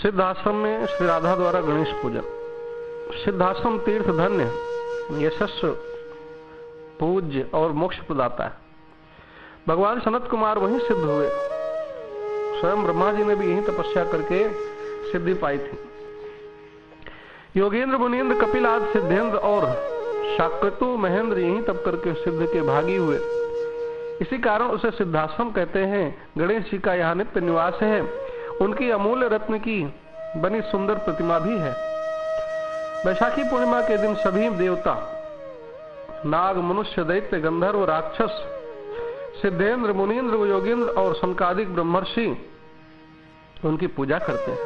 सिद्धाश्रम में श्री राधा द्वारा गणेश पूजन। सिद्धाश्रम तीर्थ धन्य, यशस्व, पूज्य और मोक्ष प्रदाता है। भगवान सनत कुमार वहीं सिद्ध हुए। स्वयं ब्रह्मा जी ने भी यहीं तपस्या करके सिद्धि पाई थी। योगेंद्र, मुनीन्द्र, कपिल आदि सिद्धेंद्र और शाक्रतु महेंद्र यहीं तप करके सिद्ध के भागी हुए। इसी कारण उसे सिद्धाश्रम कहते हैं। गणेश जी का यहाँ नित्य निवास है। उनकी अमूल्य रत्न की बनी सुंदर प्रतिमा भी है। वैशाखी पूर्णिमा के दिन सभी देवता, नाग, मनुष्य, दैत्य, गंधर्व, राक्षस, सिद्धेंद्र, मुनीन्द्र, योगेंद्र और सनकादिक ब्रह्मर्षि उनकी पूजा करते हैं।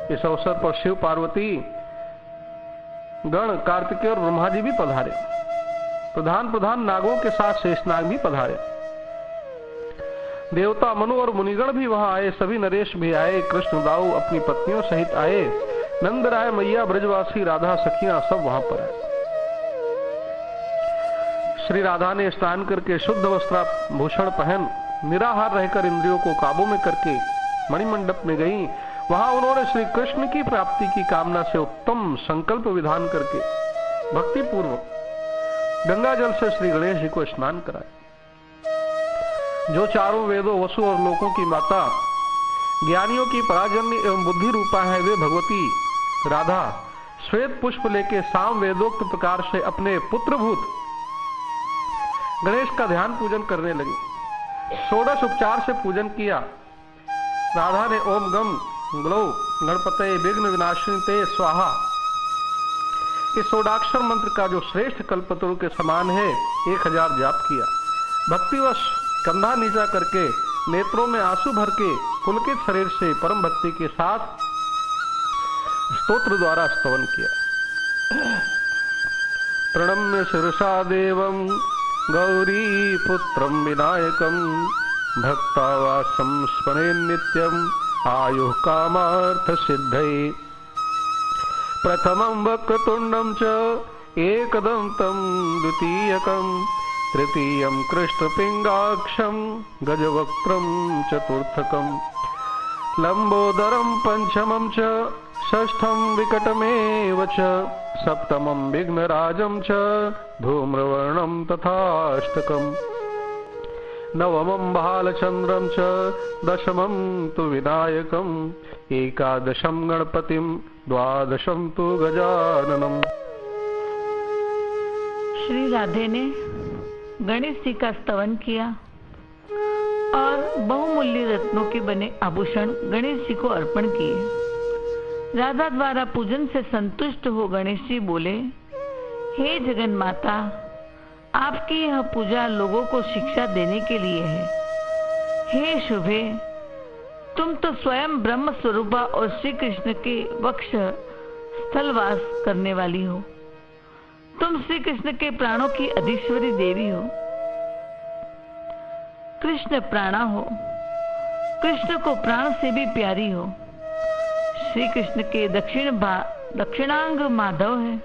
इस अवसर पर शिव, पार्वती, गण, कार्तिकेय और ब्रह्मा जी भी पधारे। प्रधान नागों के साथ शेषनाग भी पधारे। देवता, मनु और मुनिगण भी वहां आए। सभी नरेश भी आए। कृष्ण दाऊ अपनी पत्नियों सहित आए। नंद राय, मैया, ब्रजवासी, राधा सखियां सब वहां पर आए। श्री राधा ने स्नान करके शुद्ध वस्त्राभूषण पहन निराहार रहकर इंद्रियों को काबू में करके मणिमंडप में गई। वहां उन्होंने श्री कृष्ण की प्राप्ति की कामना से उत्तम संकल्प विधान करके भक्ति पूर्वक गंगा जल से श्री गणेश जी को स्नान कराया। जो चारों वेदों, वसु और लोकों की माता, ज्ञानियों की पराजन्य एवं बुद्धि रूपा है, वे भगवती राधा श्वेत पुष्प लेके साम वेदोक्त प्रकार से अपने पुत्रभूत गणेश का ध्यान पूजन करने लगी। षोडश उपचार से पूजन किया। राधा ने ओम गम ग्लौ गणपते विघ्न विनाशिनी ते स्वाहा, इस षोडाक्षर मंत्र का जो श्रेष्ठ कल्पतरु के समान है 1000 जाप किया। भक्तिवश कंधा नीचा करके नेत्रों में आंसू भर के पुलकित शरीर से परम भक्ति के साथ स्तोत्र द्वारा स्तवन किया। प्रणम्य शिरसा देवं गौरी पुत्रं विनायकं भक्तावासं स्मरे नित्यं आयुः कामार्थ सिद्धये। प्रथमं वक्रतुंडं च एकदन्तं द्वितीयकं तृतीयं कृष्णपिंगाक्षं गजवक्त्रं चतुर्थकं लंबोदरं पंचमं च षष्ठं विकटमेव च सप्तमं विघ्नराजं च धूम्रवर्णं तथाष्टकं नवमं बालचंद्रं च दशमं तु विनायकं एकादशं गणपतिं द्वादशं तु गजाननम्। श्री राधे ने गणेश जी का स्तवन किया और बहुमूल्य रत्नों के बने आभूषण गणेश जी को अर्पण किए। राधा द्वारा पूजन से संतुष्ट हो गणेश जी बोले, हे जगन माता, आपकी यह पूजा लोगों को शिक्षा देने के लिए है। हे शुभे, तुम तो स्वयं ब्रह्म स्वरूपा और श्री कृष्ण के वक्ष स्थलवास करने वाली हो। तुम श्री कृष्ण के प्राणों की अधीश्वरी देवी हो। कृष्ण प्राणा हो, कृष्ण को प्राण से भी प्यारी हो। श्री कृष्ण के दक्षिणांग माधव है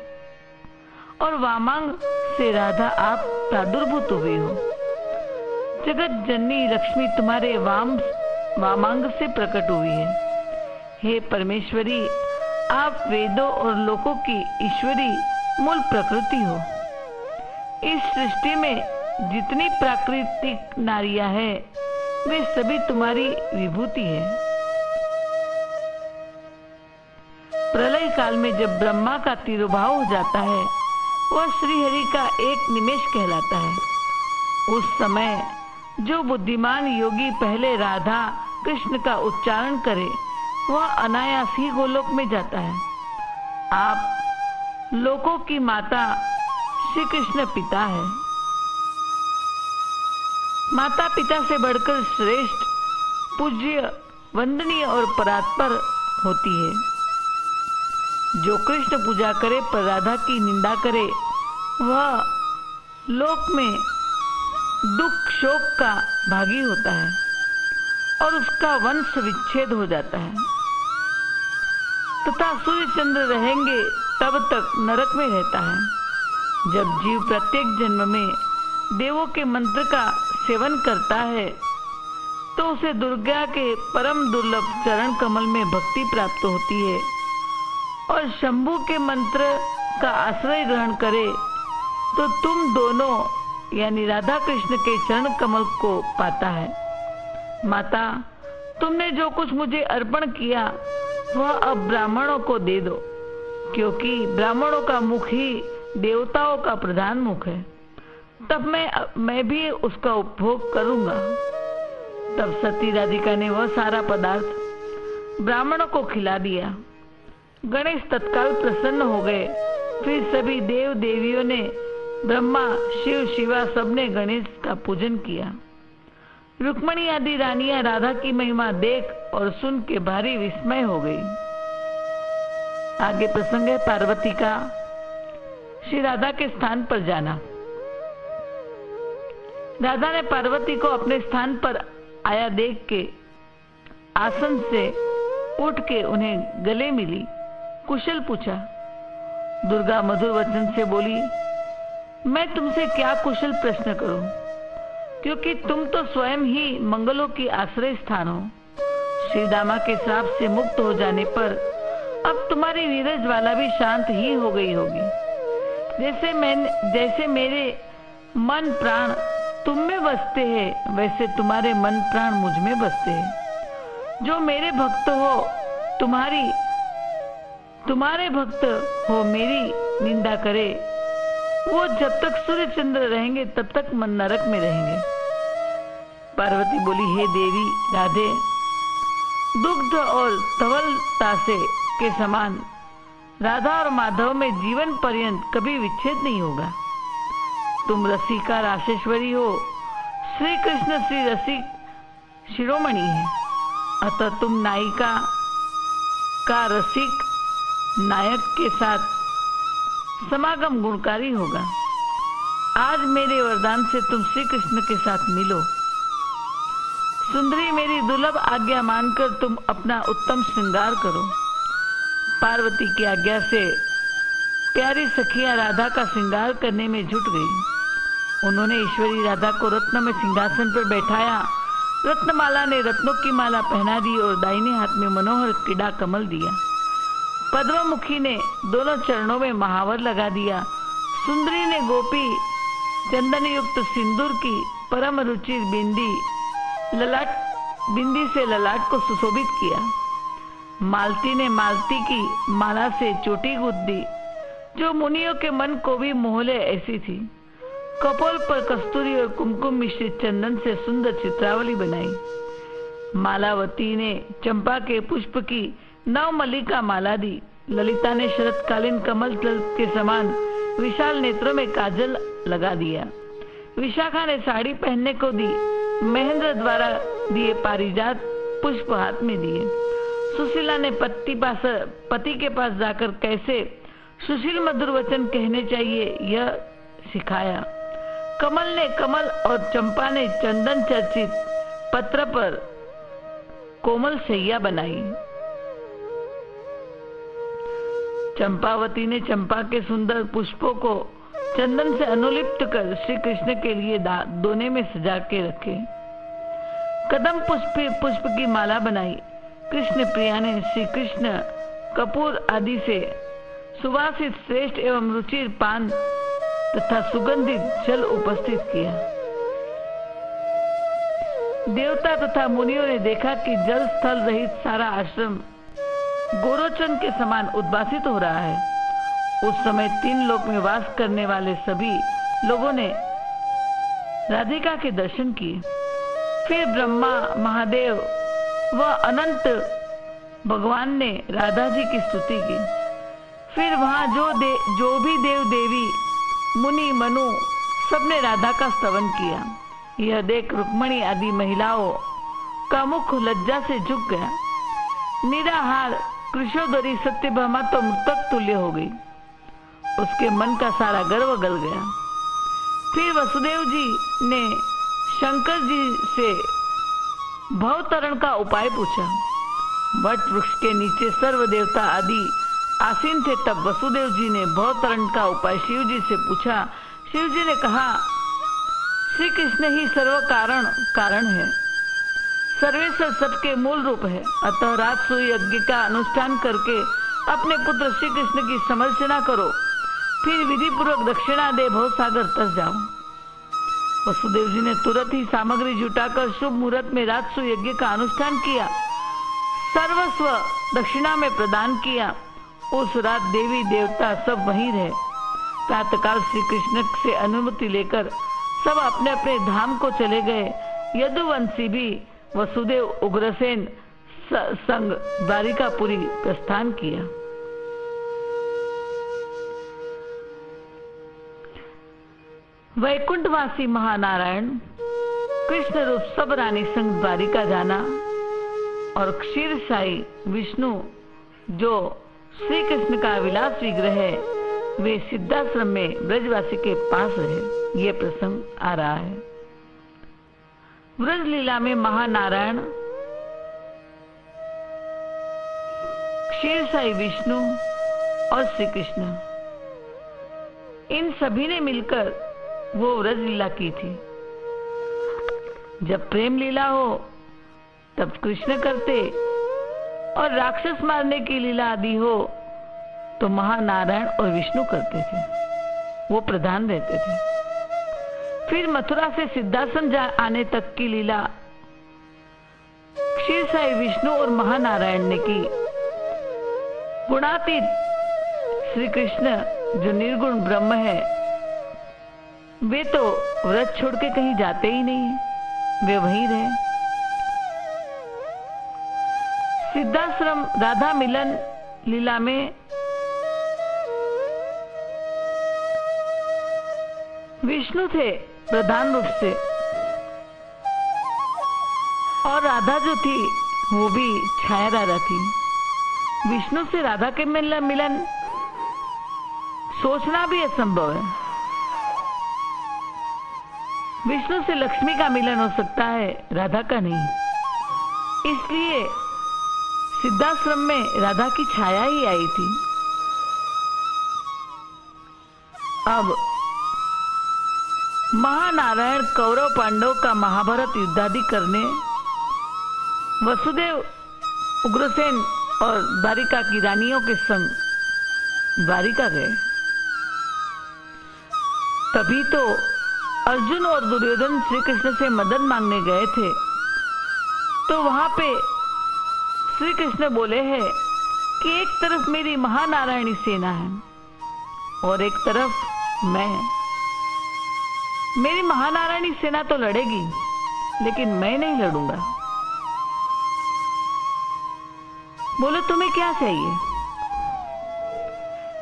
और वामांग से राधा आप प्रादुर्भूत हुई हो। जगत जननी लक्ष्मी तुम्हारे वामांग से प्रकट हुई है। हे परमेश्वरी, आप वेदों और लोकों की ईश्वरी मूल प्रकृति हो। इस सृष्टि में जितनी प्राकृतिक नारियां हैं, वे सभी तुम्हारी विभूति है। प्रलय काल में जब ब्रह्मा का तिरोभाव हो जाता है, वह श्रीहरि का एक निमेष कहलाता है। उस समय जो बुद्धिमान योगी पहले राधा कृष्ण का उच्चारण करे, वह अनायास ही गोलोक में जाता है। आप लोकों की माता श्री कृष्ण पिता है। माता पिता से बढ़कर श्रेष्ठ, पूज्य, वंदनीय और परात्पर होती है। जो कृष्ण पूजा करे पर राधा की निंदा करे, वह लोक में दुख शोक का भागी होता है और उसका वंश विच्छेद हो जाता है तथा सूर्य चंद्र रहेंगे तब तक नरक में रहता है। जब जीव प्रत्येक जन्म में देवों के मंत्र का सेवन करता है तो तो उसे दुर्गा के परम दुर्लभ चरण कमल में भक्ति प्राप्त होती है और शंभु के मंत्र का आश्रय ग्रहण करे तो तुम दोनों यानी राधा कृष्ण के चरण कमल को पाता है। माता, तुमने जो कुछ मुझे अर्पण किया वह अब ब्राह्मणों को दे दो, क्योंकि ब्राह्मणों का मुख ही देवताओं का प्रधान मुख है। तब मैं भी उसका उपभोग करूंगा। तब सती राधिका ने वह सारा पदार्थ ब्राह्मणों को खिला दिया। गणेश तत्काल प्रसन्न हो गए। फिर सभी देव देवियों ने, ब्रह्मा, शिव, शिवा सबने गणेश का पूजन किया। रुक्मणी आदि रानियां राधा की महिमा देख और सुन के भारी विस्मय हो गई। आगे प्रसंग है पार्वती का श्री राधा के स्थान पर जाना। राधा ने पार्वती को अपने स्थान पर आया देख के आसन से उठ के उन्हें गले मिली, कुशल पूछा। दुर्गा मधुर वचन से बोली, मैं तुमसे क्या कुशल प्रश्न करूं, क्योंकि तुम तो स्वयं ही मंगलों की आश्रय स्थान हो। श्री दामा के श्राप से मुक्त हो जाने पर अब तुम्हारी नीरज वाला भी शांत ही हो गई होगी। जैसे मेरे मन प्राण तुम में बसते हैं, वैसे तुम्हारे मन प्राण मुझ में बसते हैं। जो मेरे भक्त हो, तुम्हारे भक्त हो मेरी निंदा करे, वो जब तक सूर्य चंद्र रहेंगे तब तक मन नरक में रहेंगे। पार्वती बोली, हे देवी राधे, दुग्ध और धवलता से के समान राधा और माधव में जीवन पर्यंत कभी विच्छेद नहीं होगा। तुम रसिका राशेश्वरी हो, श्री कृष्ण श्री रसिक शिरोमणि है, अतः तुम नायिका का रसिक नायक के साथ समागम गुणकारी होगा। आज मेरे वरदान से तुम श्री कृष्ण के साथ मिलो। सुंदरी, मेरी दुर्लभ आज्ञा मानकर तुम अपना उत्तम श्रृंगार करो। पार्वती की आज्ञा से प्यारी सखियां राधा का श्रृंगार करने में जुट गई। उन्होंने ईश्वरी राधा को रत्न में सिंहासन पर बैठाया। रत्नमाला ने रत्नों की माला पहना दी और दाहिने हाथ में मनोहर क्रीड़ा कमल दिया। पद्ममुखी ने दोनों चरणों में महावर लगा दिया। सुंदरी ने गोपी चंदन युक्त सिंदूर की परम रुचिर बिंदी से ललाट को सुशोभित किया। मालती ने मालती की माला से चोटी गूंथ दी, जो मुनियों के मन को भी मोहले ऐसी थी। कपोल पर कस्तूरी और कुमकुम मिश्रित चंदन से सुंदर चित्रावली बनाई। मालावती ने चंपा के पुष्प की नवमल्लिका माला दी। ललिता ने शरतकालीन कमल दल के समान विशाल नेत्रों में काजल लगा दिया। विशाखा ने साड़ी पहनने को दी। महेंद्र द्वारा दिए पारिजात पुष्प हाथ में दिए। सुशीला ने पति के पास जाकर कैसे सुशील मधुर वचन कहने चाहिए यह सिखाया। कमल ने कमल और चंपा ने चंदन चर्चित पत्र पर कोमल सैया बनाई। चंपावती ने चंपा के सुंदर पुष्पों को चंदन से अनुलिप्त कर श्री कृष्ण के लिए दोने में सजा के रखे। कदम पुष्प की माला बनाई। कृष्ण प्रिया ने श्री कृष्ण कपूर आदि से सुवासित श्रेष्ठ एवं रुचिर पान तथा सुगंधित जल उपस्थित किया। देवता तथा मुनियों ने देखा कि जल स्थल रहित सारा आश्रम गोरोचन के समान उद्भासित हो रहा है। उस समय 3 लोक में वास करने वाले सभी लोगों ने राधिका के दर्शन किए। फिर ब्रह्मा, महादेव व अनंत भगवान ने राधा जी की स्तुति की। फिर वहां जो भी देव देवी मुनि मनु सबने राधा का स्तवन किया। यह देख रुक्मणी आदि महिलाओं का मुख लज्जा से झुक गया। निराहार कृशोदरी सत्यभामा तो मृतक तुल्य हो गई। उसके मन का सारा गर्व गल गया। फिर वसुदेव जी ने शंकर जी से भवतरण का उपाय पूछा। वट वृक्ष के नीचे सर्व देवता आदि आसीन थे। तब वसुदेव जी ने भवतरण का उपाय शिव जी से पूछा। शिव जी ने कहा, श्री कृष्ण ही सर्व कारण है। सर्वेश्वर सबके मूल रूप है। अतः राजसूय यज्ञ का अनुष्ठान करके अपने पुत्र श्री कृष्ण की समर्चना करो, फिर विधि पूर्वक दक्षिणा दे भवसागर तक जाओ। वसुदेव जी ने तुरंत ही सामग्री जुटाकर शुभ मुहूर्त में राजसूय यज्ञ का अनुष्ठान किया, सर्वस्व दक्षिणा में प्रदान किया। उस रात देवी देवता सब वहीं रहे। प्रातःकाल श्री कृष्ण से अनुमति लेकर सब अपने अपने धाम को चले गए। यदुवंशी भी वसुदेव उग्रसेन संग द्वारिकापुरी प्रस्थान किया। वैकुंठवासी महानारायण कृष्ण रूप सब रानी संग द्वारिका जाना और क्षीरसाई विष्णु जो श्री कृष्ण का विलास विग्रह है, वे सिद्धाश्रम में ब्रजवासी के पास रहे। ये प्रसंग आ रहा है। ब्रज लीला में महानारायण, क्षीरसाई विष्णु और श्री कृष्ण, इन सभी ने मिलकर वो व्रज लीला की थी। जब प्रेम लीला हो तब कृष्ण करते और राक्षस मारने की लीला आदि हो तो महानारायण और विष्णु करते थे, वो प्रधान रहते थे। फिर मथुरा से सिद्धाश्रम आने तक की लीला क्षीरसाई विष्णु और महानारायण ने की। गुणातीत श्री कृष्ण जो निर्गुण ब्रह्म है, वे तो व्रत छोड़ के कहीं जाते ही नहीं, वे वहीं रहे। सिद्धाश्रम राधा मिलन लीला में विष्णु थे प्रधान रूप से, और राधा जो थी वो भी छाया राधा थी। विष्णु से राधा के मिलन सोचना भी असंभव है। विष्णु से लक्ष्मी का मिलन हो सकता है, राधा का नहीं। इसलिए सिद्धाश्रम में राधा की छाया ही आई थी। अब महानारायण कौरव पांडव का महाभारत युद्धादि करने वसुदेव उग्रसेन और द्वारिका की रानियों के संग द्वारिका गए। तभी तो अर्जुन और दुर्योधन श्री कृष्ण से मदद मांगने गए थे, तो वहां पे श्री कृष्ण बोले हैं कि एक तरफ मेरी महानारायणी सेना है और एक तरफ मैं। मेरी महानारायणी सेना तो लड़ेगी, लेकिन मैं नहीं लड़ूंगा। बोले तुम्हें क्या चाहिए?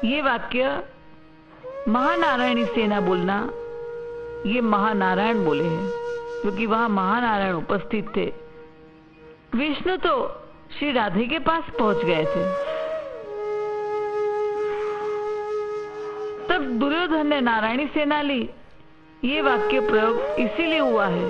ये वाक्य महानारायणी सेना बोलना, ये महानारायण बोले हैं, क्योंकि वहां महानारायण उपस्थित थे। विष्णु तो श्री राधे के पास पहुंच गए थे। तब दुर्योधन ने नारायणी सेना ली। ये वाक्य प्रयोग इसीलिए हुआ है